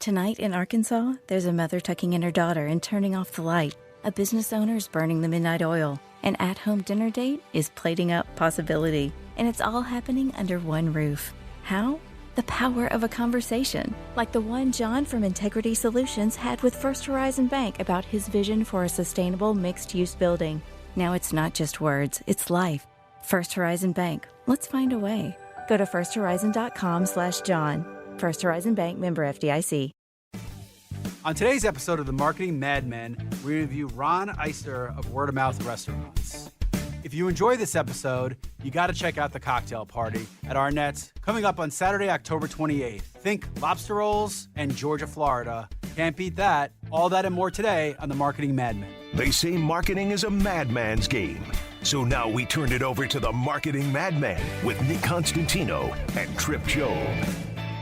Tonight in Arkansas, there's a mother tucking in her daughter and turning off the light. A business owner's burning the midnight oil. An at-home dinner date is plating up possibility. And it's all happening under one roof. How? The power of a conversation, like the one John from Integrity Solutions had with First Horizon Bank about his vision for a sustainable mixed-use building. Now it's not just words, it's life. First Horizon Bank. Let's find a way. Go to firsthorizon.com/John. First Horizon Bank, member FDIC. On today's episode of the Marketing Madmen, we review Ron Eyester of Word of Mouth Restaurants. If you enjoy this episode, you got to check out the cocktail party at Arnett's coming up on Saturday, October 28th. Think lobster rolls and Georgia, Florida. Can't beat that. All that and more today on the Marketing Madmen. They say marketing is a madman's game. So now we turn it over to the Marketing Madmen with Nick Constantino and Trip Job.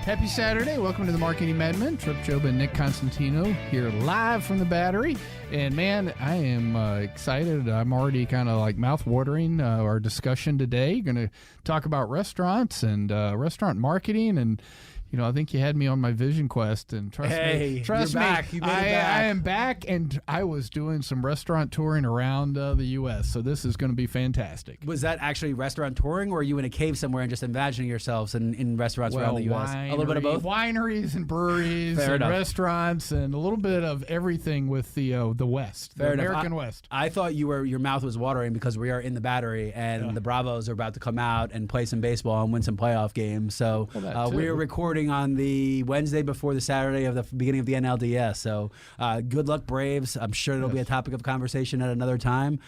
Happy Saturday. Welcome to the Marketing Madmen. Trip Job and Nick Constantino here live from the Battery. And man, I am excited. I'm already kind of like mouth-watering our discussion today. Going to talk about restaurants and restaurant marketing. And, you know, I think you had me on my vision quest. And trust me, back. You made it back. I am back. And I was doing some restaurant touring around the U.S. So this is going to be fantastic. Was that actually restaurant touring, or are you in a cave somewhere and just imagining yourselves in restaurants around the U.S.? A little bit of both? Wineries and breweries and restaurants and a little bit of everything with the West, the American West. I thought your mouth was watering because we are in the Battery and the Bravos are about to come out and play some baseball and win some playoff games. So we are recording on the Wednesday before the Saturday of the beginning of the NLDS. So good luck, Braves. I'm sure it'll be a topic of conversation at another time.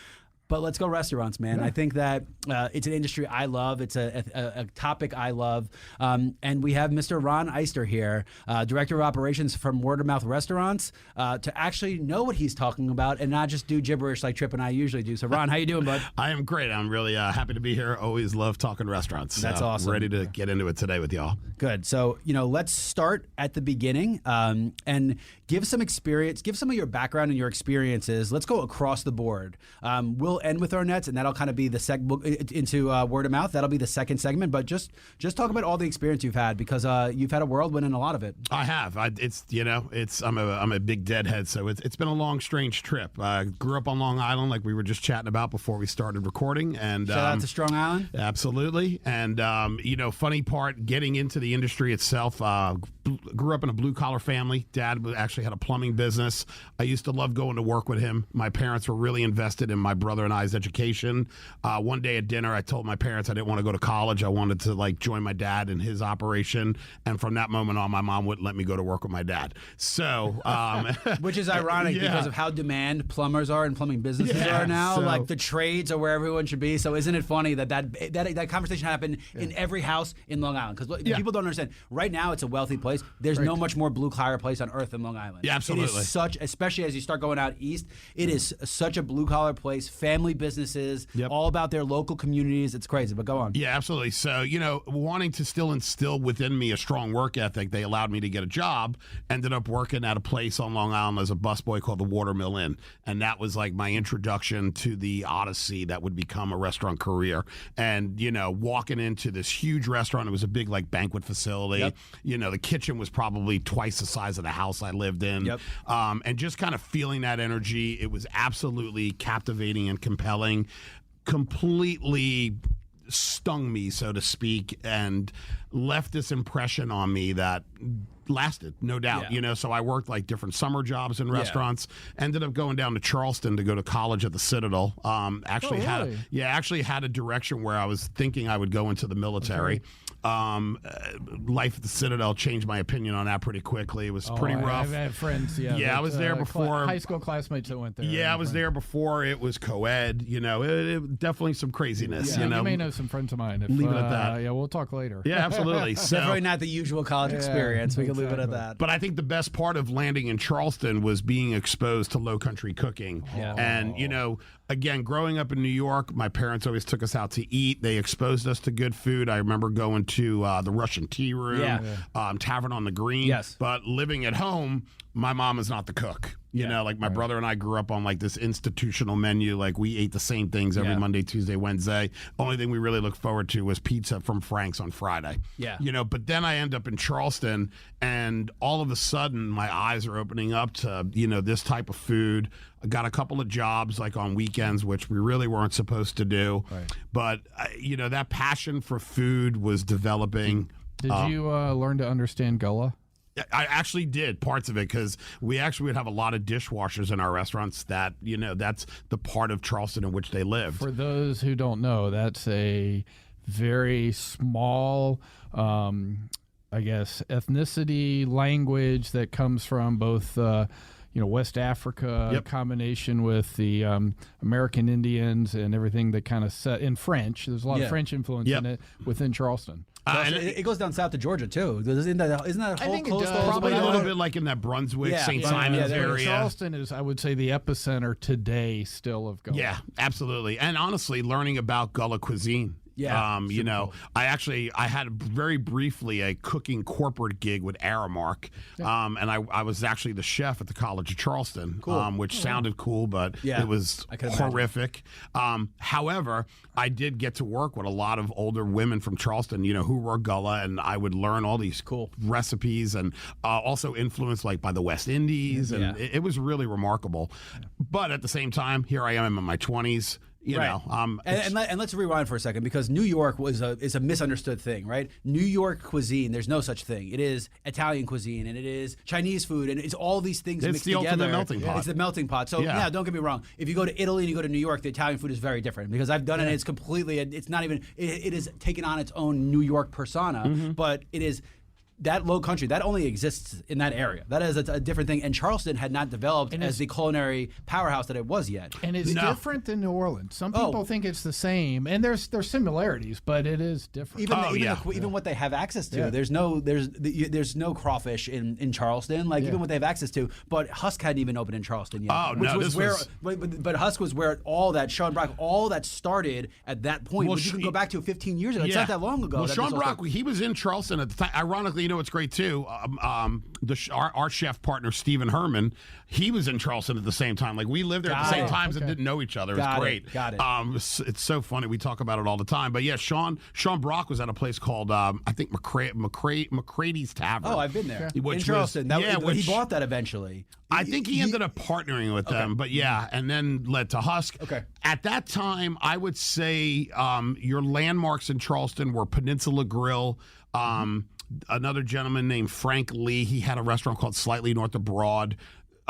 But let's go restaurants, man. Yeah. I think that it's an industry I love. It's a topic I love. And we have Mr. Ron Eyester here, Director of Operations from Word of Mouth Restaurants, to actually know what he's talking about and not just do gibberish like Trip and I usually do. So, Ron, how you doing, bud? I am great. I'm really happy to be here. Always love talking restaurants. That's awesome. Ready to get into it today with y'all. Good. So, let's start at the beginning and give some experience, give some of your background and your experiences. Let's go across the board. We'll end with Arnett's, and that'll kind of be the into Word of Mouth. That'll be the second segment. But just talk about all the experience you've had, because you've had a whirlwind in a lot of it. I have. I'm a big deadhead, so it's been a long, strange trip. I grew up on Long Island, like we were just chatting about before we started recording. And shout out to Strong Island. Absolutely. And funny part, getting into the industry itself. Grew up in a blue-collar family. Dad actually had a plumbing business. I used to love going to work with him. My parents were really invested in my brother and I's education. One day at dinner, I told my parents I didn't want to go to college. I wanted to join my dad in his operation. And from that moment on, my mom wouldn't let me go to work with my dad. So, which is ironic because of how demand plumbers are and plumbing businesses are now. So, the trades are where everyone should be. So isn't it funny that conversation happened in every house in Long Island? Because people don't understand. Right now, it's a wealthy place. There's no much more blue-collar place on earth than Long Island. Yeah, absolutely. It is especially as you start going out east, it is such a blue-collar place, family businesses, all about their local communities. It's crazy, but go on. Yeah, absolutely. So, wanting to still instill within me a strong work ethic, they allowed me to get a job, ended up working at a place on Long Island as a busboy called the Watermill Inn. And that was like my introduction to the odyssey that would become a restaurant career. And, walking into this huge restaurant, it was a big banquet facility. The kitchen was probably twice the size of the house I lived in. And just kind of feeling that energy, it was absolutely captivating and compelling. Completely stung me, so to speak, and left this impression on me that lasted, no doubt. So I worked different summer jobs in restaurants. Ended up going down to Charleston to go to college at the Citadel. Actually had a direction where I was thinking I would go into the military. Life at the Citadel changed my opinion on that pretty quickly. It was pretty rough. I've had friends. I was there before. High school classmates that went there. Yeah, I was there before it was co-ed. It definitely some craziness. You may know some friends of mine. Leave it at that. Yeah, we'll talk later. Yeah, absolutely. Definitely not the usual college experience. We can leave it at that. But I think the best part of landing in Charleston was being exposed to low country cooking. And, again, growing up in New York, my parents always took us out to eat. They exposed us to good food. I remember going to the Russian Tea Room, Tavern on the Green. Yes. But living at home, my mom is not the cook. You know, like my brother and I grew up on like this institutional menu. Like we ate the same things every Monday, Tuesday, Wednesday. Only thing we really looked forward to was pizza from Frank's on Friday. Yeah. You know, but then I end up in Charleston, and all of a sudden my eyes are opening up to, you know, this type of food. I got a couple of jobs like on weekends, which we really weren't supposed to do. Right. But, you know, that passion for food was developing. Did you learn to understand Gullah? I actually did parts of it, because we actually would have a lot of dishwashers in our restaurants that, you know, that's the part of Charleston in which they lived. For those who don't know, that's a very small, I guess, ethnicity, language that comes from both, you know, West Africa, combination with the American Indians and everything that kind of set in French. There's a lot of French influence in it within Charleston. And it goes down south to Georgia too. Isn't that a whole coastal? Probably a little bit like in that Brunswick, St. Simons area. Charleston is, I would say, the epicenter today still of Gullah. Yeah, absolutely. And honestly, learning about Gullah cuisine. Yeah, you know, cool. I had very briefly a cooking corporate gig with Aramark, and I was actually the chef at the College of Charleston, which sounded cool, but it was horrific. However, I did get to work with a lot of older women from Charleston, you know, who were Gullah, and I would learn all these cool recipes, and also influenced like by the West Indies, and it was really remarkable. But at the same time, here I am in my 20s. You know, and let's rewind for a second, because New York is a misunderstood thing, right? New York cuisine, there's no such thing. It is Italian cuisine, and it is Chinese food, and it's all these things mixed together. It's the ultimate melting pot. It's the melting pot. So yeah, don't get me wrong. If you go to Italy and you go to New York, the Italian food is very different, because I've done it. And it's completely. It's not even. It is taken on its own New York persona, but it is. That low country, that only exists in that area. That is a different thing. And Charleston had not developed as the culinary powerhouse that it was yet. And it's different than New Orleans. Some people think it's the same, and there's similarities, but it is different. Even what they have access to, there's no crawfish in Charleston. Like even what they have access to, but Husk hadn't even opened in Charleston yet. But Husk was where all that Sean Brock, all that started at that point. Which you can go back to 15 years ago. It's not that long ago. Well, Sean Brock, he was in Charleston at the time. Ironically, you know, it's great too. Our chef partner Stephen Herman, he was in Charleston at the same time. Like we lived there at the same times and didn't know each other. It was great. Got it. It's so funny. We talk about it all the time. But yeah, Sean Brock was at a place called I think McCrady's Tavern. Oh, I've been there in Charleston. He bought that eventually. I think he ended up partnering with them, but and then led to Husk. Okay. At that time, I would say your landmarks in Charleston were Peninsula Grill. Another gentleman named Frank Lee, he had a restaurant called Slightly North of Broad.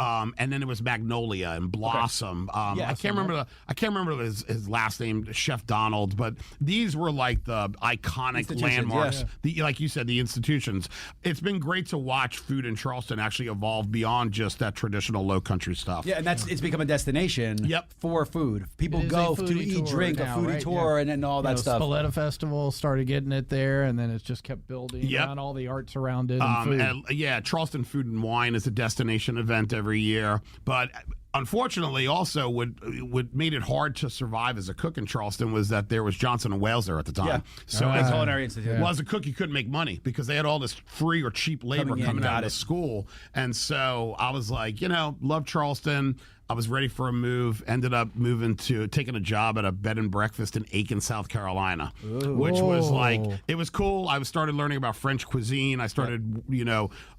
And then it was Magnolia and Blossom. I can't remember his last name, Chef Donald, but these were like the iconic landmarks. Like you said, the institutions. It's been great to watch food in Charleston actually evolve beyond just that traditional low country stuff. Yeah, and it's become a destination for food. People go to eat, drink, now, a foodie tour, and all that stuff. Spalletta Festival started getting it there, and then it's just kept building around all the arts around it. And food. Charleston Food and Wine is a destination event every year, but unfortunately also what made it hard to survive as a cook in Charleston was that there was Johnson & Wales there at the time. So as Culinary Institute. Well, as a cook, you couldn't make money because they had all this free or cheap labor coming out of school. And so I was like, love Charleston. I was ready for a move, ended up taking a job at a bed and breakfast in Aiken, South Carolina, which was like, it was cool. I started learning about French cuisine. I started,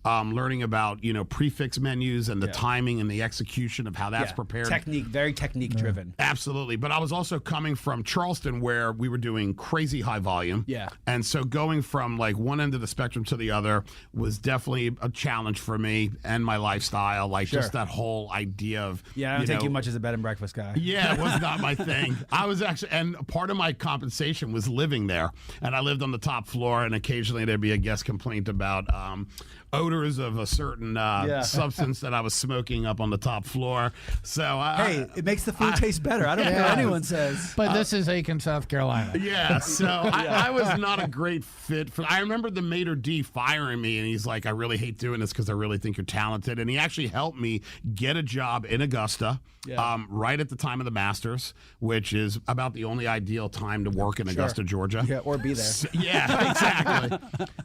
learning about, prefix menus and the timing and the execution of how that's prepared. Very technique driven. Absolutely. But I was also coming from Charleston where we were doing crazy high volume. Yeah. And so going from like one end of the spectrum to the other was definitely a challenge for me and my lifestyle. Just that whole idea of, I don't take you much as a bed and breakfast guy. Yeah, it was not my thing. I was actually, and part of my compensation was living there. And I lived on the top floor, and occasionally there'd be a guest complaint about odors of a certain substance that I was smoking up on the top floor. So it makes the food taste better. I don't care what anyone says. But this is Aiken, South Carolina. Yeah, so I was not a great fit for. I remember the maitre d' firing me, and he's like, "I really hate doing this because I really think you're talented." And he actually helped me get a job in Augusta. Augusta, right at the time of the Masters, which is about the only ideal time to work in Augusta, Georgia. Yeah, or be there. Yeah, exactly.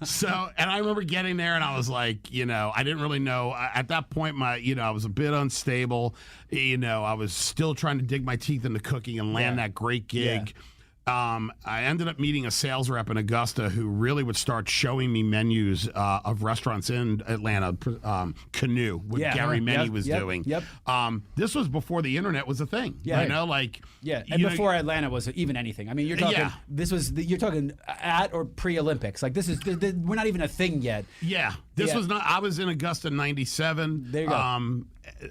So, and I remember getting there, and I was like, I didn't really know. At that point, I was a bit unstable. I was still trying to dig my teeth into cooking and land that great gig. Yeah. I ended up meeting a sales rep in Augusta who really would start showing me menus of restaurants in Atlanta. Canoe, what Gary Menny was doing. Yep. This was before the internet was a thing. Yeah. And before Atlanta was even anything. I mean, you're talking. You're talking at or pre-Olympics. Like this is. We're not even a thing yet. Yeah. This was not. I was in Augusta in '97. There you go.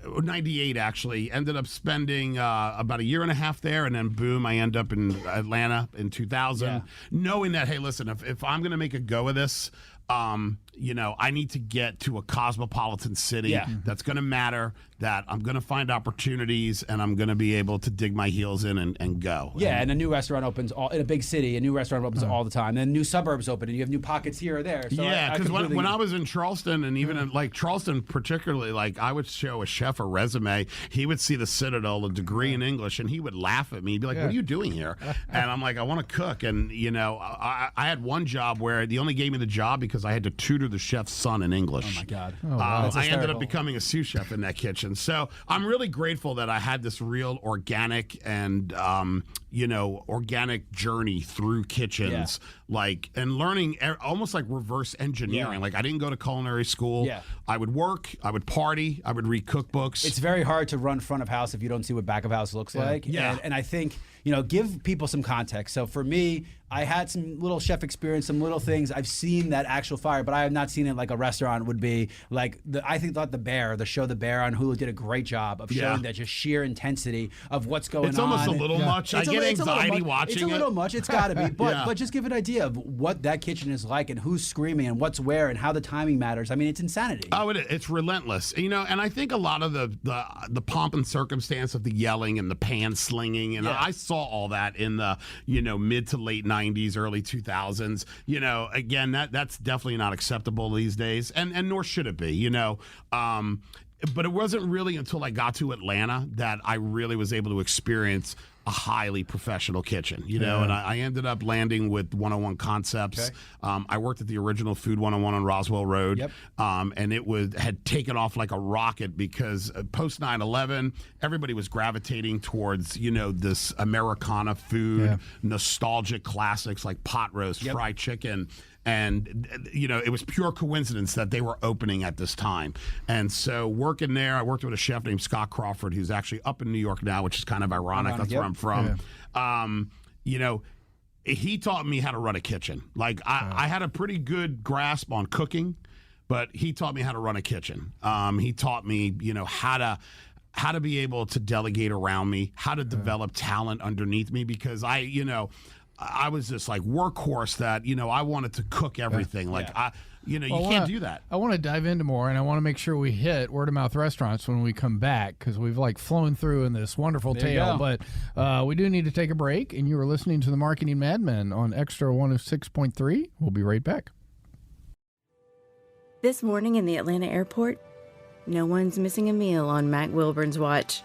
98 actually. Ended up spending about a year and a half there, and then boom, I end up in Atlanta in 2000, knowing that, hey, listen, if I'm going to make a go of this, I need to get to a cosmopolitan city that's going to matter, that I'm going to find opportunities, and I'm going to be able to dig my heels in and go. Yeah, and a new restaurant opens in a big city. A new restaurant opens all the time. Then new suburbs open, and you have new pockets here or there. So because when I was in Charleston, and even in Charleston particularly, I would show a chef a resume. He would see the Citadel, a degree in English, and he would laugh at me. He'd be like, "What are you doing here?" And I'm like, "I want to cook." And I had one job where they only gave me the job because I had to tutor the chef's son in English. Oh my God! I ended up becoming a sous chef in that kitchen. So I'm really grateful that I had this real organic and organic journey through kitchens, and learning almost like reverse engineering. Like I didn't go to culinary school. Yeah. I would work, I would party, I would read cookbooks. It's very hard to run front of house if you don't see what back of house looks like. Yeah. And I think, give people some context. So for me, I had some little chef experience, some little things. I've seen that actual fire, but I have not seen it like a restaurant would be. Like the show The Bear on Hulu did a great job of showing that just sheer intensity of what's going on. It's almost a little much. I get anxiety watching it. It's a little much. It's got to be. But just give an idea of what that kitchen is like and who's screaming and what's where and how the timing matters. I mean, it's insanity. Oh, it's relentless. And I think a lot of the pomp and circumstance of the yelling and the pan slinging, and I saw all that in the mid to late 90s, early 2000s. Again, that's definitely not acceptable these days, and nor should it be. But it wasn't really until I got to Atlanta that I really was able to experience a highly professional kitchen, and I ended up landing with 101 Concepts. Okay. I worked at the original Food 101 on Roswell Road, and it had taken off like a rocket because post 9/11, everybody was gravitating towards this Americana food, nostalgic classics like pot roast, fried chicken. And, it was pure coincidence that they were opening at this time. And so working there, I worked with a chef named Scott Crawford, who's actually up in New York now, which is kind of ironic. That's where I'm from. Yeah. He taught me how to run a kitchen. I had a pretty good grasp on cooking, but he taught me how to run a kitchen. He taught me, how to be able to delegate around me, how to develop talent underneath me, because I was this workhorse that, I wanted to cook everything. You can't do that. I want to dive into more, and I want to make sure we hit word-of-mouth restaurants when we come back, because we've flown through in this wonderful tale. But we do need to take a break, and you are listening to the Marketing Madmen on Extra 106.3. We'll be right back. This morning in the Atlanta airport, no one's missing a meal on Mac Wilburn's watch.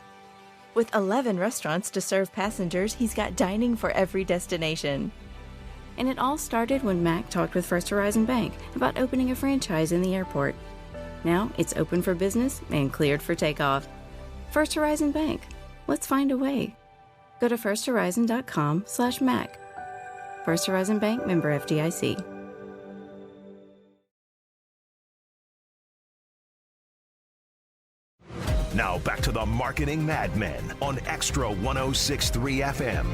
With 11 restaurants to serve passengers, he's got dining for every destination. And it all started when Mac talked with First Horizon Bank about opening a franchise in the airport. Now it's open for business and cleared for takeoff. First Horizon Bank. Let's find a way. Go to firsthorizon.com/Mac. First Horizon Bank, member FDIC. Now back to the Marketing Madmen on Extra 106.3 FM.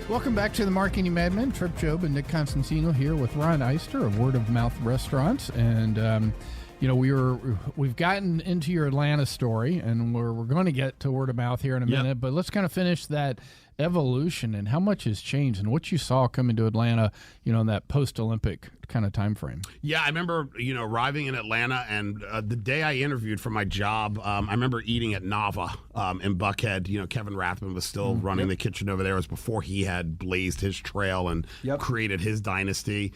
Welcome back to the Marketing Madmen. Trip Job and Nick Constantino here with Ron Eyester of Word of Mouth Restaurants. And, we've gotten into your Atlanta story, and we're going to get to word of mouth here in a minute, but let's kind of finish that evolution and how much has changed and what you saw coming to Atlanta, in that post-Olympic kind of time frame. Yeah, I remember, arriving in Atlanta, and the day I interviewed for my job, I remember eating at Nava in Buckhead. Kevin Rathman was still running the kitchen over there. It was before he had blazed his trail and created his dynasty.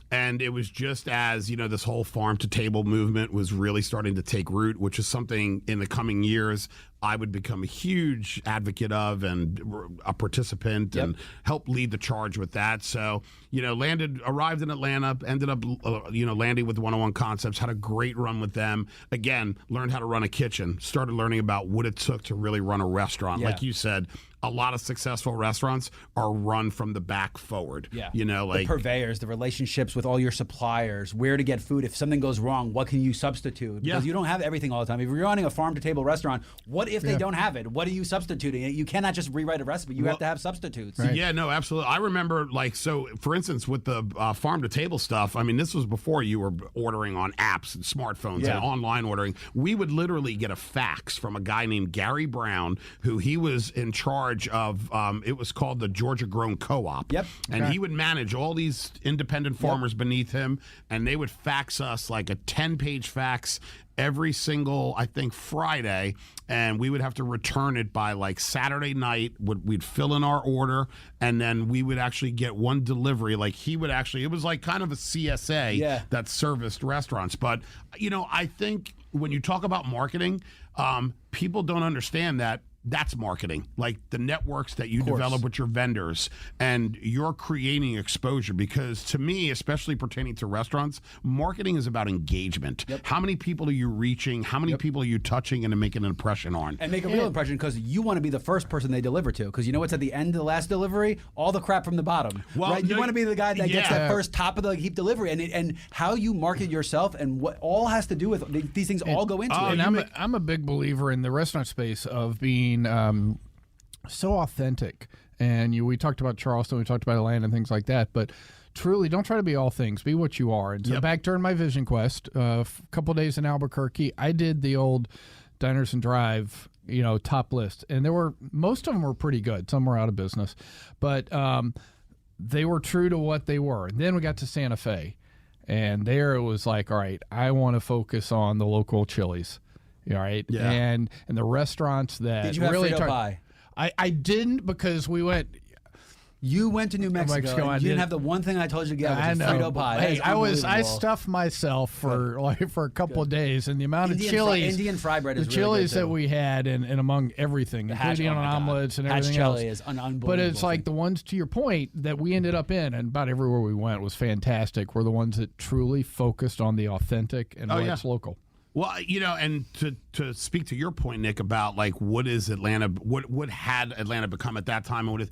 And it was just as, this whole farm-to-table movement was really starting to take root, which is something in the coming years I would become a huge advocate of and a participant and help lead the charge with that. So, arrived in Atlanta, ended up, landing with 101 Concepts, had a great run with them. Again, learned how to run a kitchen, started learning about what it took to really run a restaurant. Like you said, a lot of successful restaurants are run from the back forward. Yeah. Like the purveyors, the relationships with all your suppliers, where to get food. If something goes wrong, what can you substitute? Because you don't have everything all the time. If you're running a farm-to-table restaurant, what if they don't have it? What are you substituting? You cannot just rewrite a recipe. You have to have substitutes. Right. Yeah, no, absolutely. I remember, for instance, with the farm-to-table stuff, this was before you were ordering on apps and smartphones and online ordering. We would literally get a fax from a guy named Gary Brown, who he was in charge of, it was called the Georgia Grown Co-op. Yep. And he would manage all these independent farmers beneath him, and they would fax us like a 10-page fax every single, I think, Friday, and we would have to return it by like Saturday night. We'd fill in our order, and then we would actually get one delivery. Like it was like kind of a CSA that serviced restaurants. But, I think when you talk about marketing, people don't understand that that's marketing, like the networks that you develop with your vendors, and you're creating exposure. Because to me, especially pertaining to restaurants, marketing is about engagement. How many people are you reaching? How many people are you touching and making an impression on? And make a real impression, because you want to be the first person they deliver to. Because you know what's at the end of the last delivery? All the crap from the bottom. Well, right? You want to be the guy that gets that first top of the heap delivery. And how you market yourself and what all has to do with these things all go into it. And I'm a big believer in the restaurant space of being so authentic. And we talked about Charleston, we talked about Atlanta and things like that, but truly don't try to be all things. Be what you are. And so back during my Vision Quest, a couple of days in Albuquerque, I did the old Diners and Drive, top list. And most of them were pretty good. Some were out of business, but they were true to what they were. And then we got to Santa Fe, and there it was like, all right, I want to focus on the local Chili's. All right. Yeah. And the restaurants that did you have really Frito pie? I didn't, because we went. You went to New Mexico. And you didn't have the one thing I told you to get, which is Frito pie. Hey, I stuffed myself for a couple of days, and the amount of chilies, Indian fry bread, is the really chilies that we had, and among everything, including on omelets and everything else. Is unbelievable. But it's like the ones, to your point, that we ended up in, and about everywhere we went was fantastic, were the ones that truly focused on the authentic and what's local. Well, and to speak to your point, Nick, about like what is Atlanta, what had Atlanta become at that time, and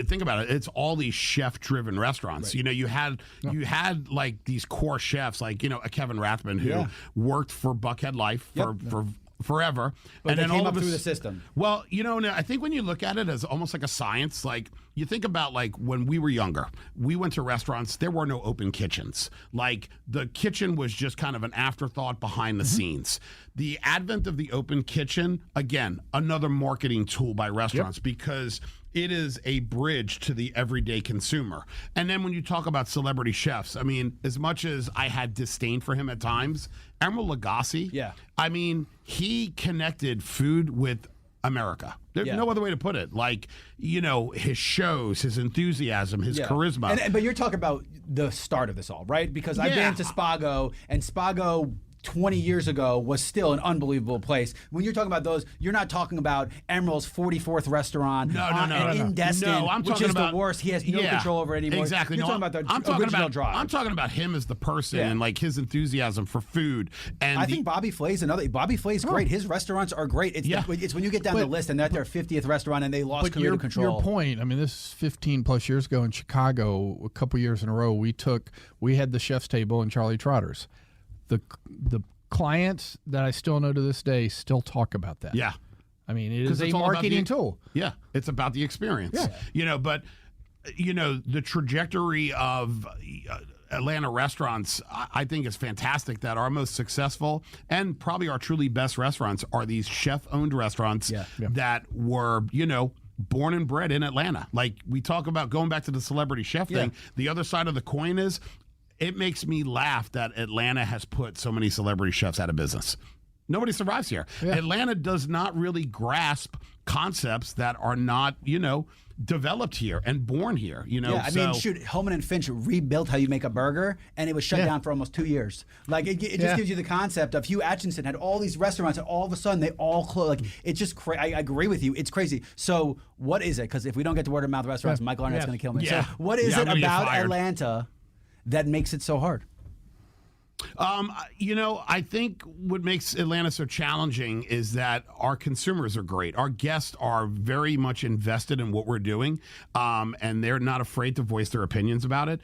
think about it, it's all these chef-driven restaurants. Right. You had like these core chefs, like a Kevin Rathman who worked for Buckhead Life for forever, but and they then came all up of through the system. Well, I think when you look at it as almost like a science, like you think about like when we were younger, we went to restaurants, there were no open kitchens. Like the kitchen was just kind of an afterthought behind the scenes. The advent of the open kitchen, again, another marketing tool by restaurants because it is a bridge to the everyday consumer. And then when you talk about celebrity chefs, as much as I had disdain for him at times, Emeril Lagasse, he connected food with America. There's no other way to put it. Like, his shows, his enthusiasm, his charisma. But you're talking about the start of this all, right? Because I've been to Spago, and Spago 20 years ago was still an unbelievable place. When you're talking about those, you're not talking about Emeril's 44th restaurant in Destin, which is the worst. He has no control over it anymore. Exactly. You're talking about the original drive. I'm talking about him as the person and like his enthusiasm for food. And I think Bobby Flay's Bobby Flay's great. His restaurants are great. It's when you get down the list and they're at their 50th restaurant and they lost creative control. Your point, this is 15 plus years ago in Chicago, a couple years in a row, we had the chef's table in Charlie Trotter's. The clients that I still know to this day still talk about that. Yeah. It is a marketing tool. Yeah. It's about the experience. Yeah. But the trajectory of Atlanta restaurants, I think is fantastic that our most successful and probably our truly best restaurants are these chef-owned restaurants that were, born and bred in Atlanta. Like we talk about going back to the celebrity chef thing. The other side of the coin is it makes me laugh that Atlanta has put so many celebrity chefs out of business. Nobody survives here. Atlanta does not really grasp concepts that are not, developed here and born here. I mean, shoot, Holman and Finch rebuilt how you make a burger, and it was shut down for almost 2 years. Like it just gives you the concept of Hugh Atchison had all these restaurants, and all of a sudden they all closed. Like it's just I agree with you. It's crazy. So what is it? Because if we don't get to word of mouth restaurants, Michael Arnett's going to kill me. Yeah. So what is it about Atlanta that makes it so hard? I think what makes Atlanta so challenging is that our consumers are great. Our guests are very much invested in what we're doing, and they're not afraid to voice their opinions about it.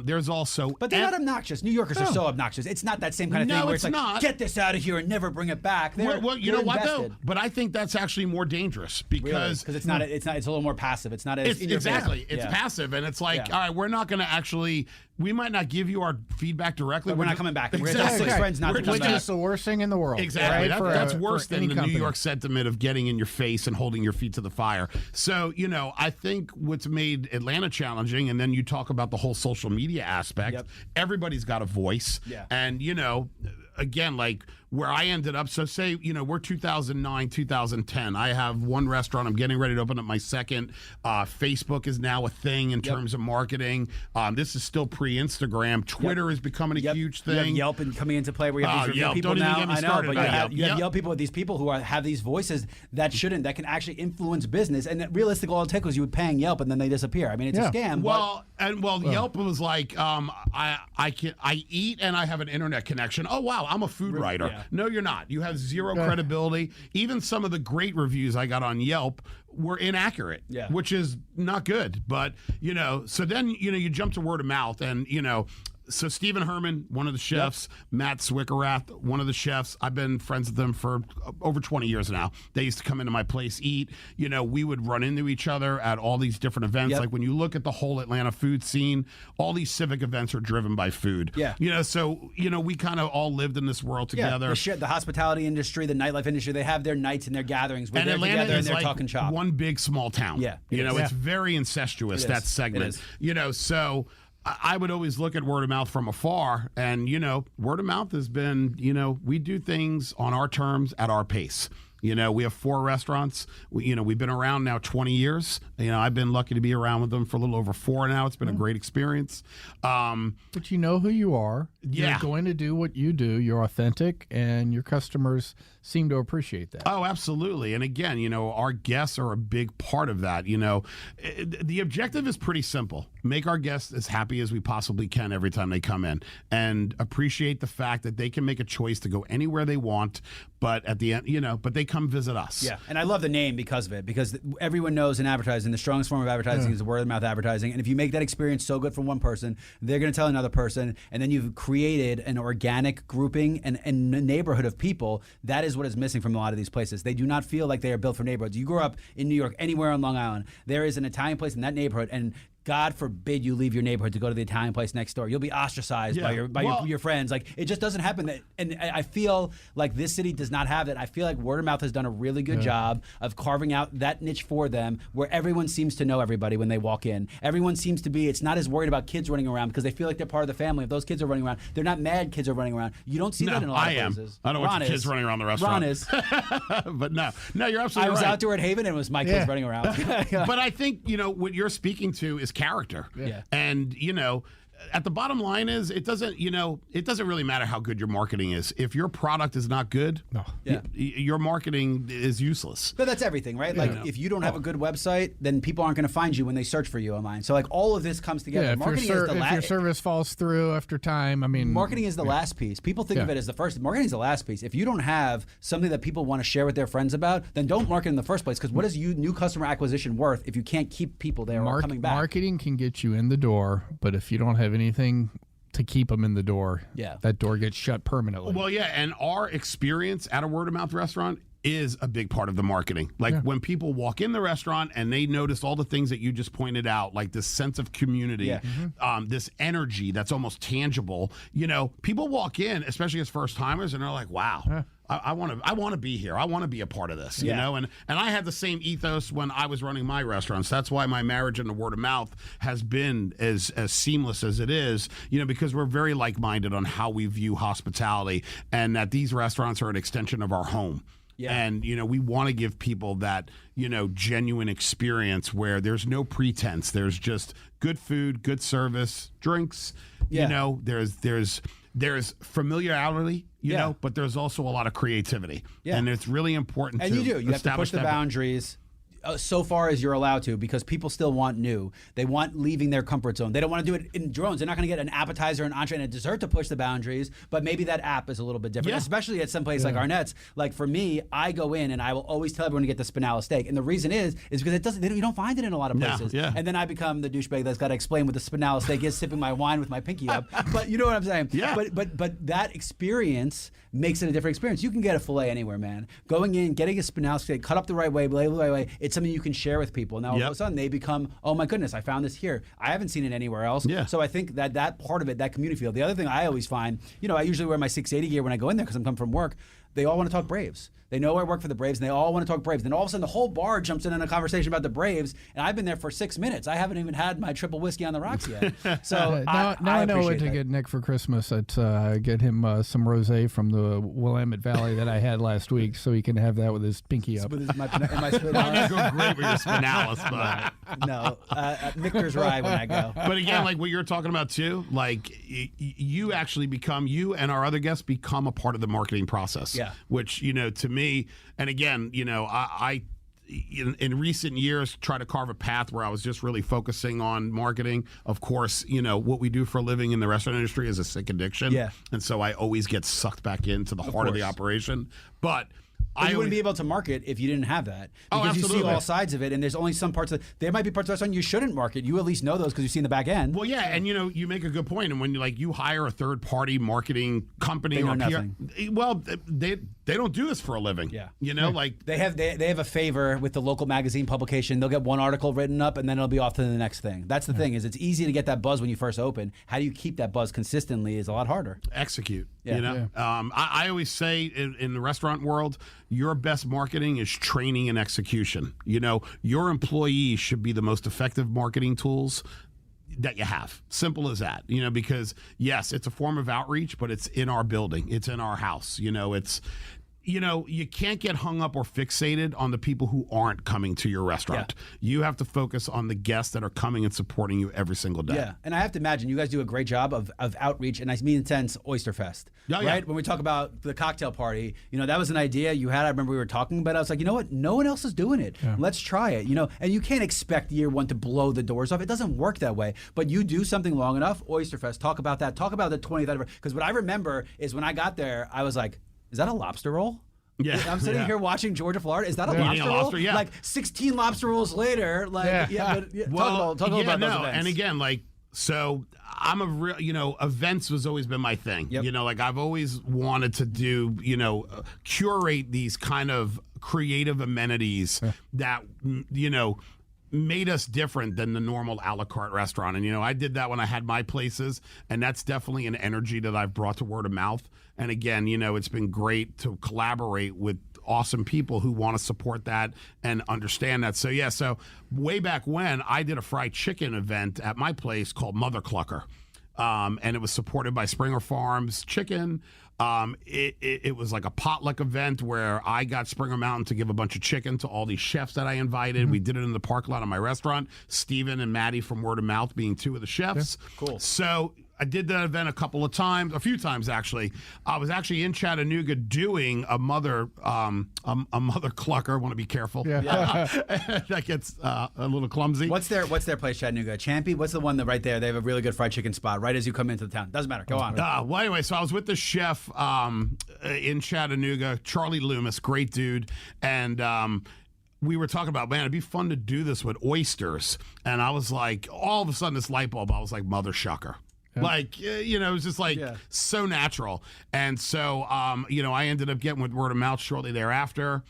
There's also... But they're not obnoxious. New Yorkers are so obnoxious. It's not that same kind of thing where it's like, not. Get this out of here and never bring it back. Well, you know what, though? But I think that's actually more dangerous because... Because it's a little more passive. It's not as... Exactly. It's passive, and it's like, all right, we're not going to actually... We might not give you our feedback directly. But we're not coming back. Exactly. We're going to tell 6 friends not to come Which back. is the worst thing in the world. Exactly. Right? That's worse than the company. New York sentiment of getting in your face and holding your feet to the fire. So, I think what's made Atlanta challenging, and then you talk about the whole social media aspect, everybody's got a voice. Yeah. And, again, like where I ended up, so say, we're 2009, 2010. I have one restaurant. I'm getting ready to open up my second. Facebook is now a thing in terms of marketing. This is still pre-Instagram. Twitter is becoming a huge thing. You have Yelp and coming into play where you have these review people don't now. Even get me I know, started but about you have Yelp people with these people who have these voices that can actually influence business. And realistically, all it takes was you paying Yelp and then they disappear. I mean, it's a scam. Yelp was like, I eat and I have an internet connection. Oh wow, I'm a food writer. Yeah. No, you're not. You have zero credibility. Even some of the great reviews I got on Yelp were inaccurate, which is not good. But so then you jump to word of mouth, and So Stephen Herman, one of the chefs, Matt Swickerath, one of the chefs. I've been friends with them for over 20 years now. They used to come into my place, eat. We would run into each other at all these different events. Like when you look at the whole Atlanta food scene, all these civic events are driven by food. So we kind of all lived in this world together. The hospitality industry, the nightlife industry, they have their nights and their gatherings where and they're Atlanta together is and they're like talking shop. One big small town. It's very incestuous, that segment. So I would always look at word of mouth from afar, and word of mouth has been, we do things on our terms at our pace. We have 4 restaurants. We've been around now 20 years. I've been lucky to be around with them for a little over 4 now. It's been a great experience. But you know who you are. You're going to do what you do. You're authentic, and your customers seem to appreciate that. Oh, absolutely. And again, our guests are a big part of that. The objective is pretty simple. Make our guests as happy as we possibly can every time they come in, and appreciate the fact that they can make a choice to go anywhere they want, but at the end, but they come visit us. Yeah, and I love the name because of it, because everyone knows in advertising, the strongest form of advertising is word of mouth advertising. And if you make that experience so good from one person, they're going to tell another person, and then you've created an organic grouping and a neighborhood of people. That is what is missing from a lot of these places. They do not feel like they are built for neighborhoods. You grow up in New York, anywhere on Long Island, there is an Italian place in that neighborhood, and God forbid you leave your neighborhood to go to the Italian place next door. You'll be ostracized by your friends. Like, it just doesn't happen. And I feel like this city does not have that. I feel like word of mouth has done a really good job of carving out that niche for them, where everyone seems to know everybody when they walk in. Everyone seems to be, it's not as worried about kids running around because they feel like they're part of the family. If those kids are running around, they're not mad kids are running around. You don't see that in a lot of places. I don't want your kids running around the restaurant. Ron is. But no, you're absolutely right. I was out there at Haven and it was my kids running around. But I think, what you're speaking to is character. And, at the bottom line is it doesn't really matter how good your marketing is. If your product is not good, your marketing is useless. But that's everything, right? Like, if you don't have a good website, then people aren't going to find you when they search for you online. So, like, all of this comes together. If your service falls through after time, marketing is the last piece. People think of it as the first. Marketing is the last piece. If you don't have something that people want to share with their friends about, then don't market in the first place. Because what is new customer acquisition worth if you can't keep people there or coming back? Marketing can get you in the door, but if you don't have anything to keep them in the door, that door gets shut permanently. Well, and our experience at a word of mouth restaurant is a big part of the marketing. Like when people walk in the restaurant and they notice all the things that you just pointed out, like this sense of community, this energy that's almost tangible. People walk in, especially as first timers, and they're like, wow. I want to be here. I want to be a part of this, you know. And I had the same ethos when I was running my restaurants. That's why my marriage and the word of mouth has been as seamless as it is, you know, because we're very like-minded on how we view hospitality, and that these restaurants are an extension of our home. Yeah. And, you know, we want to give people that, you know, genuine experience where there's no pretense. There's just good food, good service, drinks. You know, there's familiarity, you know, but there's also a lot of creativity. Yeah. And it's really important and you have to push the boundaries so far as you're allowed to, because people still want new. They want leaving their comfort zone. They don't want to do it in drones. They're not going to get an appetizer, an entree, and a dessert to push the boundaries, but maybe that app is a little bit different, especially at some place like Arnett's. Like for me, I go in and I will always tell everyone to get the spinella steak. And the reason is because you don't find it in a lot of places. And then I become the douchebag that's got to explain what the spinella steak is, sipping my wine with my pinky up. But you know what I'm saying? Yeah. But that experience makes it a different experience. You can get a filet anywhere, man. Going in, getting a spinella steak, cut up the right way, label the right way, it's something you can share with people. Now all of a sudden they become, oh my goodness, I found this here. I haven't seen it anywhere else. Yeah. So I think that part of it, that community feel. The other thing I always find, you know, I usually wear my 680 gear when I go in there because I'm coming from work. They all want to talk Braves. They know I work for the Braves, and they all want to talk Braves. Then all of a sudden, the whole bar jumps in on a conversation about the Braves, and I've been there for 6 minutes. I haven't even had my triple whiskey on the rocks yet. So now I know what to get Nick for Christmas. Get him some rosé from the Willamette Valley that I had last week, so he can have that with his pinky up. Am I spinalis? Go great with your spinalis, but no, Michter's rye when I go. But again, like what you're talking about too, like you actually become, you and our other guests become a part of the marketing process. Yeah. Which, you know, to me, and again, you know, I in recent years try to carve a path where I was just really focusing on marketing. Of course, you know, what we do for a living in the restaurant industry is a sick addiction. Yeah. And so I always get sucked back into the heart of the operation. But you wouldn't be able to market if you didn't have that, because you see all sides of it, and there's only some parts there might be parts of the restaurant you shouldn't market. You at least know those because you've seen the back end. Well, yeah, and you know, you make a good point. And when you hire a third party marketing company or PR, well, they don't do this for a living. Yeah, you know, like they have a favor with the local magazine publication. They'll get one article written up, and then it'll be off to the next thing. That's the thing, is it's easy to get that buzz when you first open. How do you keep that buzz consistently is a lot harder. Execute. Yeah. You know, I always say in the restaurant world, your best marketing is training and execution. You know, your employees should be the most effective marketing tools that you have. Simple as that. You know, because yes, it's a form of outreach, but it's in our building. It's in our house. You know, you know, you can't get hung up or fixated on the people who aren't coming to your restaurant. Yeah. You have to focus on the guests that are coming and supporting you every single day. Yeah, and I have to imagine you guys do a great job of outreach, and I mean in sense Oyster Fest, right? Yeah. When we talk about the cocktail party, you know, that was an idea you had. I remember we were talking about it. I was like, you know what? No one else is doing it. Yeah. Let's try it, you know, and you can't expect year one to blow the doors off. It doesn't work that way, but you do something long enough, Oyster Fest, talk about that. Talk about the 20th anniversary, because what I remember is when I got there, I was like, is that a lobster roll? Yeah, I'm sitting here watching Georgia, Florida. Is that a lobster roll? Yeah. Like 16 lobster rolls later. Like, talk about those events. And again, like, so I'm a real, you know, events has always been my thing. Yep. You know, like I've always wanted to do, you know, curate these kind of creative amenities that, you know, made us different than the normal a la carte restaurant. And, you know, I did that when I had my places, and that's definitely an energy that I've brought to word of mouth. And again, you know, it's been great to collaborate with awesome people who want to support that and understand that. So, yeah, so way back when, I did a fried chicken event at my place called Mother Clucker. And it was supported by Springer Farms Chicken. It was like a potluck event where I got Springer Mountain to give a bunch of chicken to all these chefs that I invited. Mm-hmm. We did it in the parking lot of my restaurant. Steven and Maddie from Word of Mouth being two of the chefs. Yeah. Cool. So I did that event a few times actually. I was actually in Chattanooga doing a mother clucker. I want to be careful. Yeah. That gets a little clumsy. What's their place, Chattanooga? Champy? What's the one that right there? They have a really good fried chicken spot right as you come into the town. Doesn't matter. Go on. Well, anyway, so I was with the chef in Chattanooga, Charlie Loomis, great dude, and we were talking about, man, it'd be fun to do this with oysters. And I was like, all of a sudden, this light bulb, I was like, mother shucker. Yeah. Like, you know, it was just like so natural. And so, you know, I ended up getting with word of mouth shortly thereafter.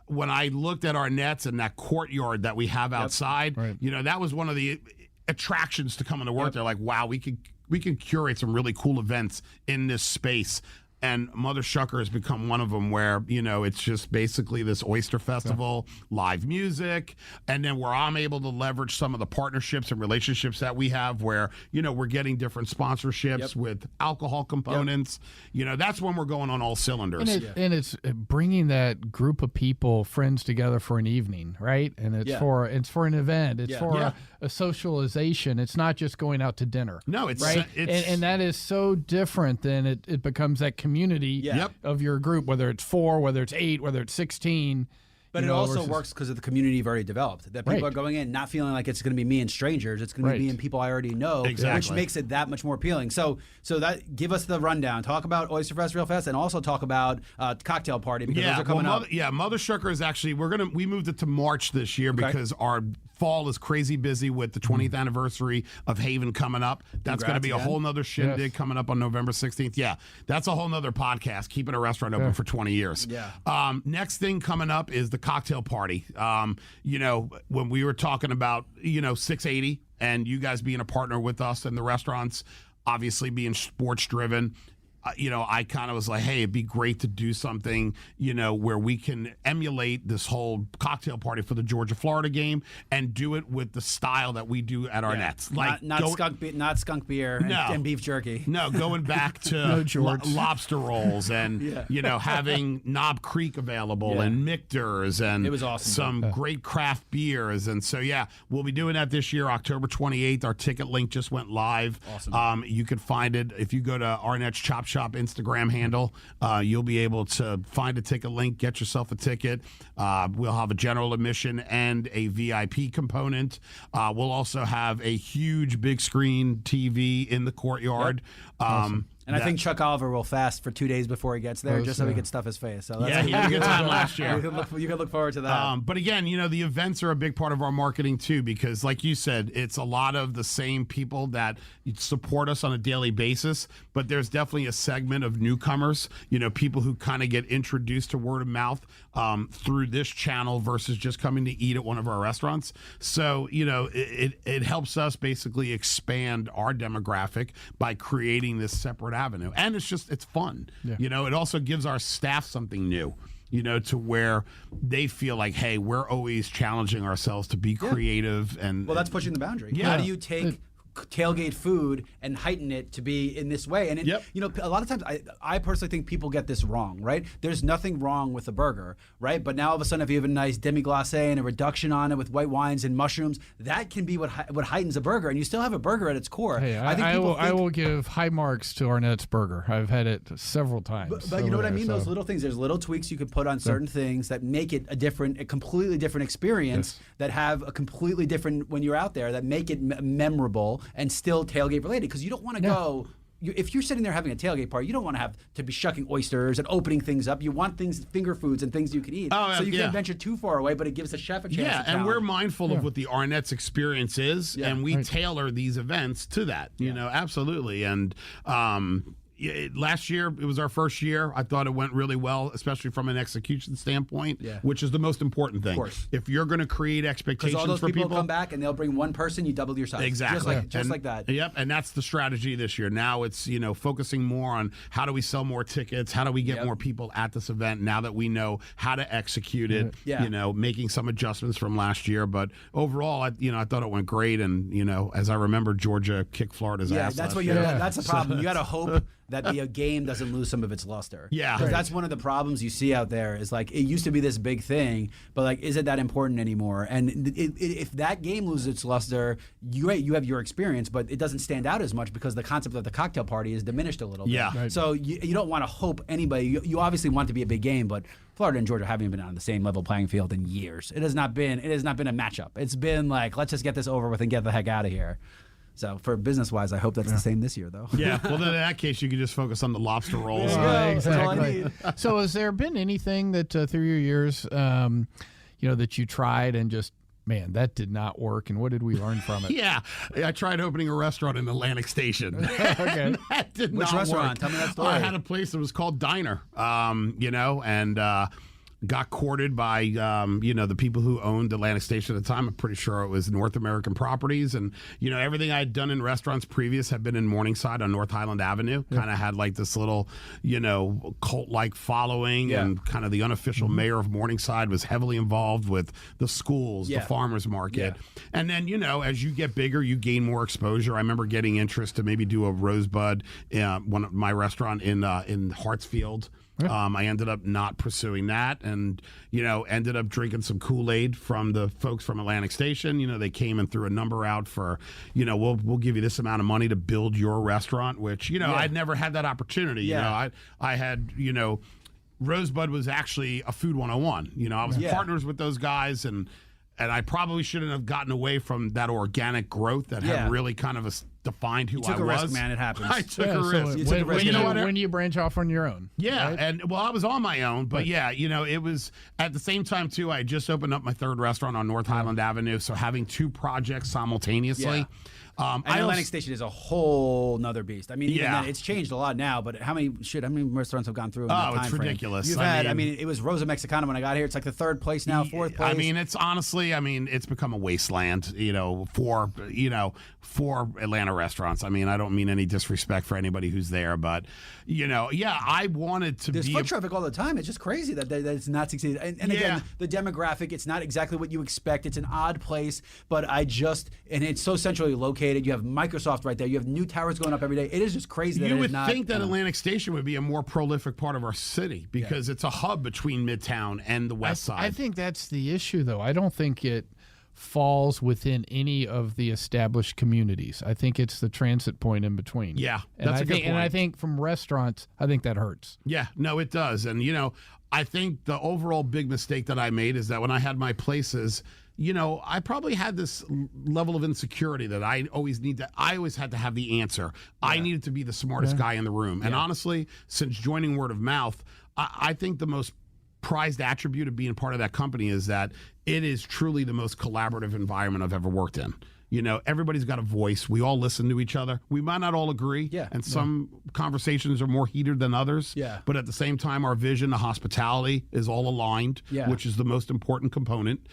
When I looked at our nets and that courtyard that we have outside, you know, that was one of the attractions to coming to work. They're like, wow, we can curate some really cool events in this space. And Mother Shucker has become one of them where, it's just basically this oyster festival, live music, and then where I'm able to leverage some of the partnerships and relationships that we have where, we're getting different sponsorships with alcohol components. That's when we're going on all cylinders. And it's bringing that group of people, friends together for an evening, right? And it's for an event. It's for a socialization. It's not just going out to dinner. No, it's right. And that is so different than it becomes that community of your group, whether it's 4, whether it's 8, whether it's 16. But it also works because of the community you've already developed. That people are going in not feeling like it's going to be me and strangers. It's going to be me and people I already know, which makes it that much more appealing. So that give us the rundown. Talk about Oyster Fest real fast, and also talk about cocktail party because those are coming up. Mother Shucker is actually we moved it to March this year because our fall is crazy busy with the 20th anniversary of Haven coming up. That's going to be a whole nother shindig coming up on November 16th. Yeah, that's a whole nother podcast, keeping a restaurant open for 20 years. Yeah. Next thing coming up is the cocktail party. When we were talking about, 680 and you guys being a partner with us in the restaurants, obviously being sports driven, I kind of was like, hey, it'd be great to do something, where we can emulate this whole cocktail party for the Georgia-Florida game and do it with the style that we do at our nets. Like not skunk beer and beef jerky. No, going back to lobster rolls and, having Knob Creek available and Michter's and it was awesome. Some great craft beers. And so, we'll be doing that this year, October 28th. Our ticket link just went live. Awesome. You can find it if you go to Arnett's Chop Shop Instagram handle. You'll be able to find a ticket link, get yourself a ticket. We'll have a general admission and a VIP component. We'll also have a huge big screen TV in the courtyard. Awesome. And I think Chuck Oliver will fast for 2 days before he gets there, just so he can stuff his face. So he had a good time last year. You can look forward to that. But again, the events are a big part of our marketing too, because like you said, it's a lot of the same people that support us on a daily basis, but there's definitely a segment of newcomers, people who kind of get introduced to word of mouth through this channel versus just coming to eat at one of our restaurants. So, it helps us basically expand our demographic by creating this separate avenue. And it's fun. Yeah. It also gives our staff something new, to where they feel like, hey, we're always challenging ourselves to be creative. And well, that's pushing the boundary. Yeah. How do you take tailgate food and heighten it to be in this way? And a lot of times I personally think people get this wrong, right? There's nothing wrong with a burger, right? But now all of a sudden, if you have a nice demi-glace and a reduction on it with white wines and mushrooms, that can be what heightens a burger, and you still have a burger at its core. Hey, I will give high marks to Arnett's Burger. I've had it several times. But you know what I mean? Those little things. There's little tweaks you could put on certain things that make it a completely different experience, that have a completely different, when you're out there, that make it memorable and still tailgate related, because you don't want to go. If you're sitting there having a tailgate party, you don't want to have to be shucking oysters and opening things up. You want things, finger foods and things you can eat. So you can't venture too far away, but it gives the chef a chance. Yeah, and we're mindful of what the Arnett's experience is, and we tailor these events to that. Absolutely. And last year, it was our first year. I thought it went really well, especially from an execution standpoint, which is the most important thing. Of course. If you're going to create expectations all those for people, come back and they'll bring one person, you double your size. Exactly. Just like that. Yep, and that's the strategy this year. Now it's, focusing more on how do we sell more tickets, how do we get more people at this event now that we know how to execute it, making some adjustments from last year. But overall, I thought it went great. And, as I remember, Georgia kicked Florida's ass that's last year. That's the problem. You got to hope that the game doesn't lose some of its luster. Yeah. Because that's one of the problems you see out there is like, it used to be this big thing, but like, is it that important anymore? And if that game loses its luster, you have your experience, but it doesn't stand out as much because the concept of the cocktail party is diminished a little bit. Yeah. Right. So you don't want to hope anybody, you obviously want it to be a big game, but Florida and Georgia haven't been on the same level playing field in years. It has not been a matchup. It's been like, let's just get this over with and get the heck out of here. So for business-wise, I hope that's the same this year, though. Yeah. Well, then in that case, you can just focus on the lobster rolls. Exactly. So has there been anything that through your years, that you tried and just, man, that did not work, and what did we learn from it? Yeah. I tried opening a restaurant in Atlantic Station. Okay. That did Which not restaurant? work. Tell me that story. I had a place that was called Diner, and got courted by, the people who owned Atlantic Station at the time. I'm pretty sure it was North American Properties. And, everything I had done in restaurants previous had been in Morningside on North Highland Avenue. Kind of had like this little, cult-like following. And kind of the unofficial mayor of Morningside was heavily involved with the schools, the farmers market. And then, as you get bigger, you gain more exposure. I remember getting interest to maybe do a Rosebud, one of my restaurant in Hartsfield. I ended up not pursuing that, and ended up drinking some Kool-Aid from the folks from Atlantic Station. They came and threw a number out for, we'll give you this amount of money to build your restaurant, which I'd never had that opportunity. I had Rosebud was actually a Food 101. I was partners with those guys, and I probably shouldn't have gotten away from that organic growth that had really kind of defined who I was. You took a risk, man. It happens. I took a risk. When you branch off on your own. Yeah, right? and I was on my own, but it was at the same time too. I just opened up my third restaurant on North Highland Avenue, so having two projects simultaneously. And Atlantic Station is a whole nother beast. I mean, even then, it's changed a lot now, but how many restaurants have gone through in that time it's frame? Ridiculous. You've had, it was Rosa Mexicana when I got here. It's like the third place now, fourth place. It's honestly, it's become a wasteland, for Atlanta restaurants. I don't mean any disrespect for anybody who's there, but, I wanted to There's foot traffic all the time. It's just crazy that it's not succeeding. And again, the demographic, it's not exactly what you expect. It's an odd place, but and it's so centrally located. You have Microsoft right there. You have new towers going up every day. It is just crazy. You would think that Atlantic Station would be a more prolific part of our city because it's a hub between Midtown and the West Side. I think that's the issue, though. I don't think it falls within any of the established communities. I think it's the transit point in between. Yeah, that's a good point. And I think from restaurants, I think that hurts. Yeah, no, it does. And, I think the overall big mistake that I made is that when I had my places, I probably had this level of insecurity that I always had to have the answer. I needed to be the smartest guy in the room. And honestly, since joining word of mouth, I think the most prized attribute of being part of that company is that it is truly the most collaborative environment I've ever worked in. Everybody's got a voice. We all listen to each other. We might not all agree. And some conversations are more heated than others. But at the same time, our vision, the hospitality is all aligned, which is the most important component.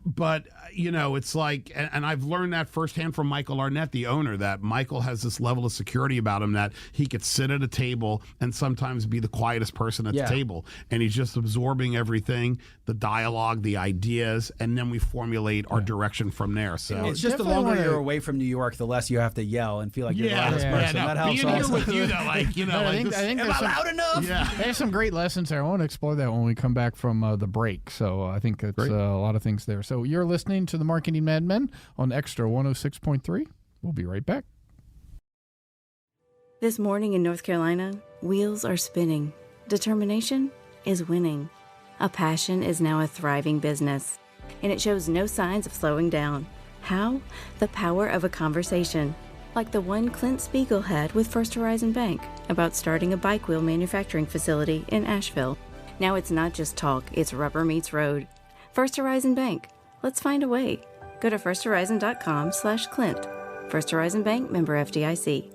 But, it's like, and I've learned that firsthand from Michael Arnett, the owner, that Michael has this level of security about him that he could sit at a table and sometimes be the quietest person at the table. And he's just absorbing everything, the dialogue, the ideas, and then we formulate our direction from there. So it's just the longer you're away from New York, the less you have to yell and feel like you're the loudest person. That helps. Being here with you, though, I think am I loud enough? There's some great lessons there. I want to explore that when we come back from the break. So I think it's a lot of things there. So you're listening to the Marketing Madmen on Extra 106.3. We'll be right back. This morning in North Carolina, wheels are spinning. Determination is winning. A passion is now a thriving business, and it shows no signs of slowing down. How? The power of a conversation, like the one Clint Spiegel had with First Horizon Bank about starting a bike wheel manufacturing facility in Asheville. Now it's not just talk, it's rubber meets road. First Horizon Bank. Let's find a way. Go to firsthorizon.com/Clint. First Horizon Bank, member FDIC.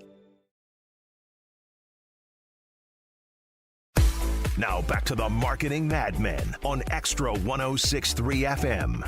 Now back to the Marketing Madmen on Extra 106.3 FM.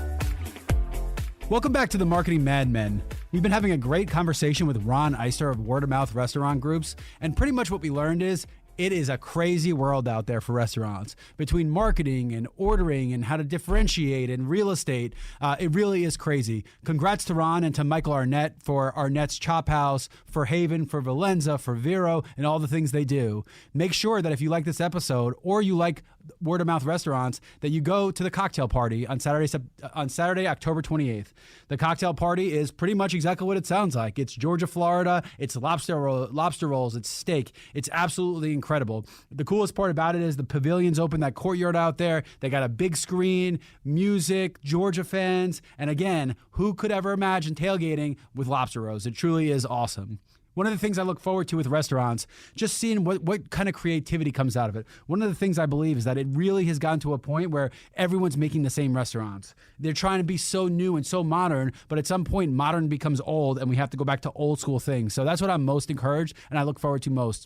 Welcome back to the Marketing Madmen. We've been having a great conversation with Ron Eyester of Word of Mouth Restaurant Groups, and pretty much what we learned is it is a crazy world out there for restaurants. Between marketing and ordering and how to differentiate and real estate, it really is crazy. Congrats to Ron and to Michael Arnett for Arnett's Chop House, for Haven, for Valenza, for Vero, and all the things they do. Make sure that if you like this episode or you like word of mouth restaurants, that you go to the cocktail party on Saturday, October 28th. The cocktail party is pretty much exactly what it sounds like. It's Georgia, Florida. It's lobster rolls. It's steak. It's absolutely incredible. The coolest part about it is the pavilion's open, that courtyard out there. They got a big screen, music, Georgia fans, and again, who could ever imagine tailgating with lobster rolls? It truly is awesome. One of the things I look forward to with restaurants, just seeing what kind of creativity comes out of it. One of the things I believe is that it really has gotten to a point where everyone's making the same restaurants. They're trying to be so new and so modern, but at some point modern becomes old and we have to go back to old school things. So that's what I'm most encouraged and I look forward to most.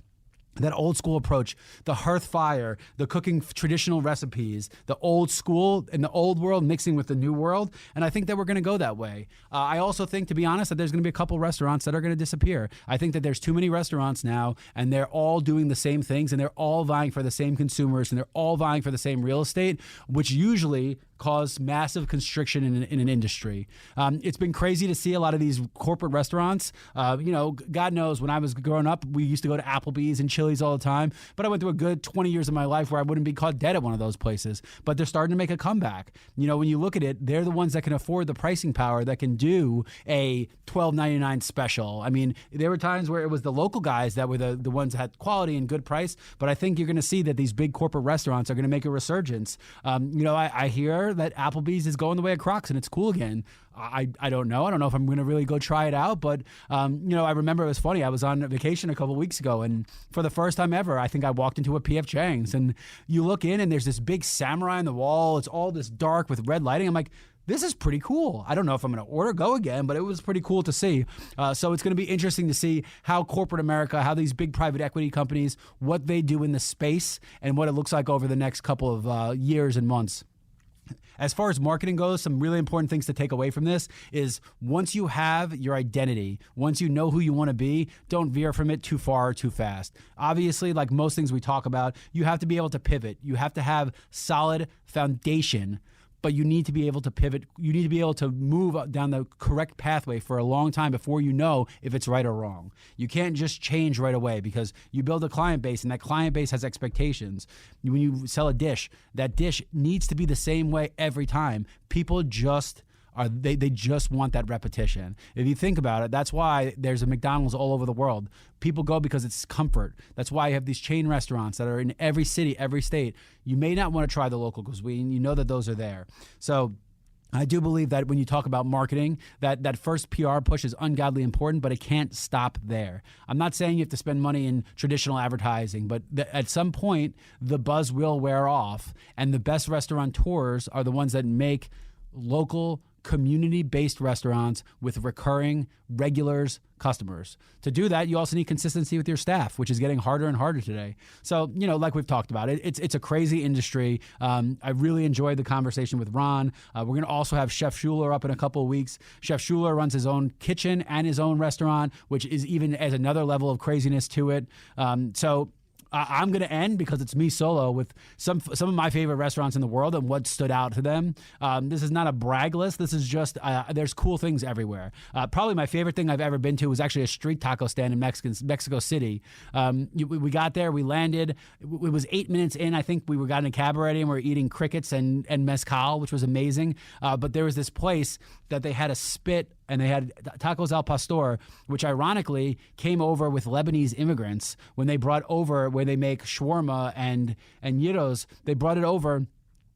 That old school approach, the hearth fire, the cooking traditional recipes, the old school and the old world mixing with the new world. And I think that we're going to go that way. I also think, to be honest, that there's going to be a couple restaurants that are going to disappear. I think that there's too many restaurants now, and they're all doing the same things, and they're all vying for the same consumers, and they're all vying for the same real estate, which usually cause massive constriction in an industry. It's been crazy to see a lot of these corporate restaurants. God knows, when I was growing up, we used to go to Applebee's and Chili's all the time, but I went through a good 20 years of my life where I wouldn't be caught dead at one of those places. But they're starting to make a comeback. When you look at it, they're the ones that can afford the pricing power, that can do a $12.99 special. I mean, there were times where it was the local guys that were the ones that had quality and good price, but I think you're going to see that these big corporate restaurants are going to make a resurgence. I hear that Applebee's is going the way of Crocs, and it's cool again. I don't know. I don't know if I'm going to really go try it out, but I remember it was funny. I was on vacation a couple of weeks ago, and for the first time ever, I think I walked into a P.F. Chang's, and you look in, and there's this big samurai on the wall. It's all this dark with red lighting. I'm like, this is pretty cool. I don't know if I'm going to go again, but it was pretty cool to see. So it's going to be interesting to see how corporate America, how these big private equity companies, what they do in the space, and what it looks like over the next couple of years and months. As far as marketing goes, some really important things to take away from this is, once you have your identity, once you know who you want to be, don't veer from it too far or too fast. Obviously, like most things we talk about, you have to be able to pivot. You have to have solid foundation, but you need to be able to pivot. You need to be able to move down the correct pathway for a long time before you know if it's right or wrong. You can't just change right away, because you build a client base, and that client base has expectations. When you sell a dish, that dish needs to be the same way every time. People just they just want that repetition. If you think about it, that's why there's a McDonald's all over the world. People go because it's comfort. That's why you have these chain restaurants that are in every city, every state. You may not want to try the local cuisine. You know that those are there. So I do believe that when you talk about marketing, that first PR push is ungodly important, but it can't stop there. I'm not saying you have to spend money in traditional advertising, but at some point, the buzz will wear off, and the best restaurateurs are the ones that make local, community-based restaurants with recurring, regulars, customers. To do that, you also need consistency with your staff, which is getting harder and harder today. So, like we've talked about, it's a crazy industry. I really enjoyed the conversation with Ron. We're going to also have Chef Schuler up in a couple of weeks. Chef Schuler runs his own kitchen and his own restaurant, which is even as another level of craziness to it. I'm going to end, because it's me solo, with some of my favorite restaurants in the world and what stood out to them. This is not a brag list. This is just, there's cool things everywhere. Probably my favorite thing I've ever been to was actually a street taco stand in Mexico City. We got there, we landed. It was 8 minutes in. I think we got in a cab already, and we were eating crickets and mezcal, which was amazing. But there was this place that they had a spit, and they had tacos al pastor, which ironically came over with Lebanese immigrants when they brought over, where they make shawarma and gyros. They brought it over,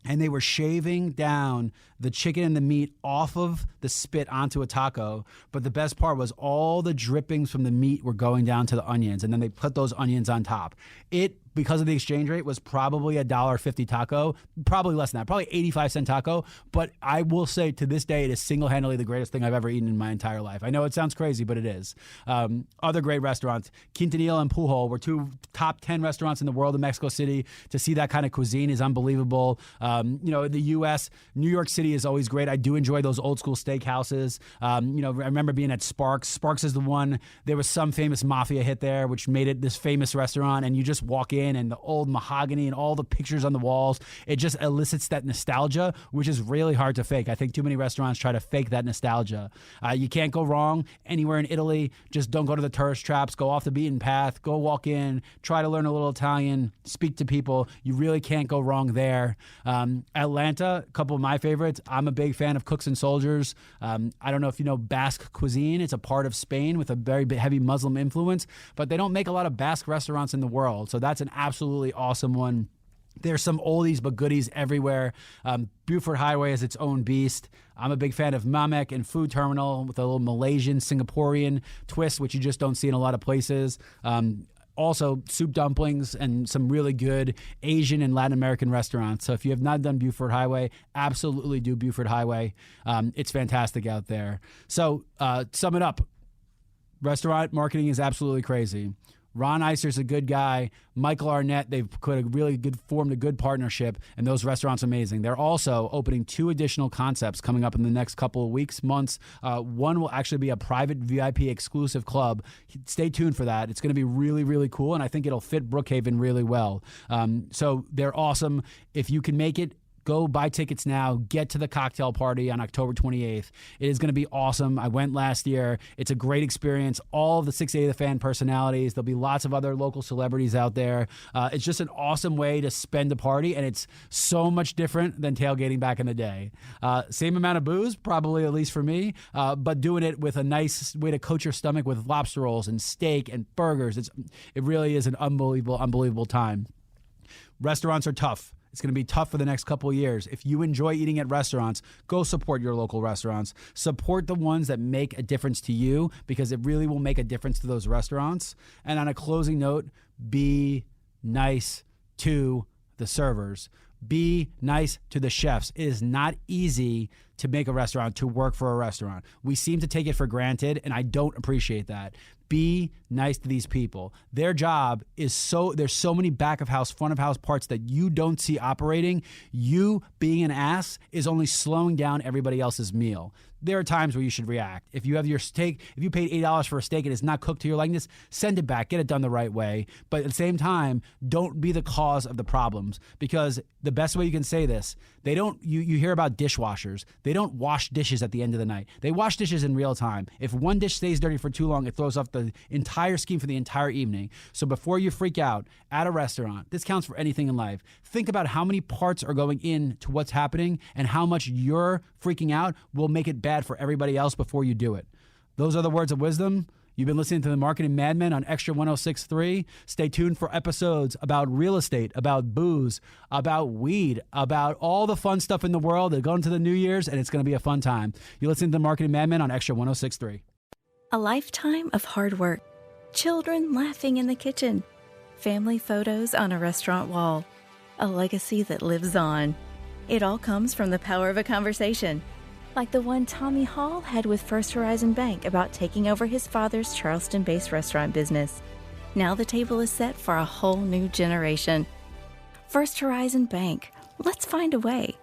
and they were shaving down the chicken and the meat off of the spit onto a taco. But the best part was all the drippings from the meat were going down to the onions, and then they put those onions on top. It, because of the exchange rate, was probably $1.50 taco, probably less than that, probably 85-cent taco. But I will say, to this day, it is single-handedly the greatest thing I've ever eaten in my entire life. I know it sounds crazy, but it is. Other great restaurants, Quintanilla and Pujol were two top 10 restaurants in the world in Mexico City. To see that kind of cuisine is unbelievable. In the U.S., New York City is always great. I do enjoy those old school steakhouses. I remember being at Sparks. Sparks is the one. There was some famous mafia hit there, which made it this famous restaurant. And you just walk in, and the old mahogany and all the pictures on the walls, it just elicits that nostalgia, which is really hard to fake. I think too many restaurants try to fake that nostalgia. You can't go wrong anywhere in Italy. Just don't go to the tourist traps. Go off the beaten path. Go walk in. Try to learn a little Italian. Speak to people. You really can't go wrong there. Atlanta, a couple of my favorites. I'm a big fan of Cooks and Soldiers. I don't know if you know Basque cuisine. It's a part of Spain with a very heavy Muslim influence, but they don't make a lot of Basque restaurants in the world. So that's an absolutely awesome one. There's some oldies but goodies everywhere. Buford Highway is its own beast. I'm a big fan of Mamek and Food Terminal with a little Malaysian, Singaporean twist, which you just don't see in a lot of places. Also, soup dumplings and some really good Asian and Latin American restaurants. So if you have not done Buford Highway, absolutely do Buford Highway. It's fantastic out there. So sum it up. Restaurant marketing is absolutely crazy. Ron Eyster's a good guy. Michael Arnett, they've formed a good partnership, and those restaurants amazing. They're also opening 2 additional concepts coming up in the next couple of weeks, months. One will actually be a private VIP exclusive club. Stay tuned for that. It's going to be really, really cool, and I think it'll fit Brookhaven really well. So they're awesome. If you can make it, go buy tickets now. Get to the cocktail party on October 28th. It is going to be awesome. I went last year. It's a great experience. All of the 680 The Fan personalities. There'll be lots of other local celebrities out there. It's just an awesome way to spend a party, and it's so much different than tailgating back in the day. Same amount of booze, probably, at least for me, but doing it with a nice way to coat your stomach with lobster rolls and steak and burgers. It really is an unbelievable time. Restaurants are tough. It's going to be tough for the next couple of years. If you enjoy eating at restaurants, go support your local restaurants. Support the ones that make a difference to you, because it really will make a difference to those restaurants. And on a closing note, be nice to the servers. Be nice to the chefs. It is not easy to make a restaurant, to work for a restaurant. We seem to take it for granted, and I don't appreciate that. Be nice to these people. Their job is there's so many back of house, front of house parts that you don't see operating. You being an ass is only slowing down everybody else's meal. There are times where you should react. If you have your steak, if you paid $8 for a steak and it's not cooked to your likeness, send it back, get it done the right way. But at the same time, don't be the cause of the problems, because the best way you can say this, you hear about dishwashers. They don't wash dishes at the end of the night. They wash dishes in real time. If one dish stays dirty for too long, it throws off the entire scheme for the entire evening. So before you freak out at a restaurant, this counts for anything in life. Think about how many parts are going into what's happening, and how much you're freaking out will make it bad for everybody else before you do it. Those are the words of wisdom. You've been listening to the Marketing Madmen on Extra 106.3. Stay tuned for episodes about real estate, about booze, about weed, about all the fun stuff in the world. They're going to the New Year's, and it's going to be a fun time. You're listening to the Marketing Madmen on Extra 106.3. A lifetime of hard work, children laughing in the kitchen, family photos on a restaurant wall, a legacy that lives on. It all comes from the power of a conversation, like the one Tommy Hall had with First Horizon Bank about taking over his father's Charleston-based restaurant business. Now the table is set for a whole new generation. First Horizon Bank. Let's find a way.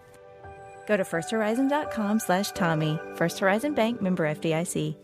Go to firsthorizon.com/Tommy. First Horizon Bank, member FDIC.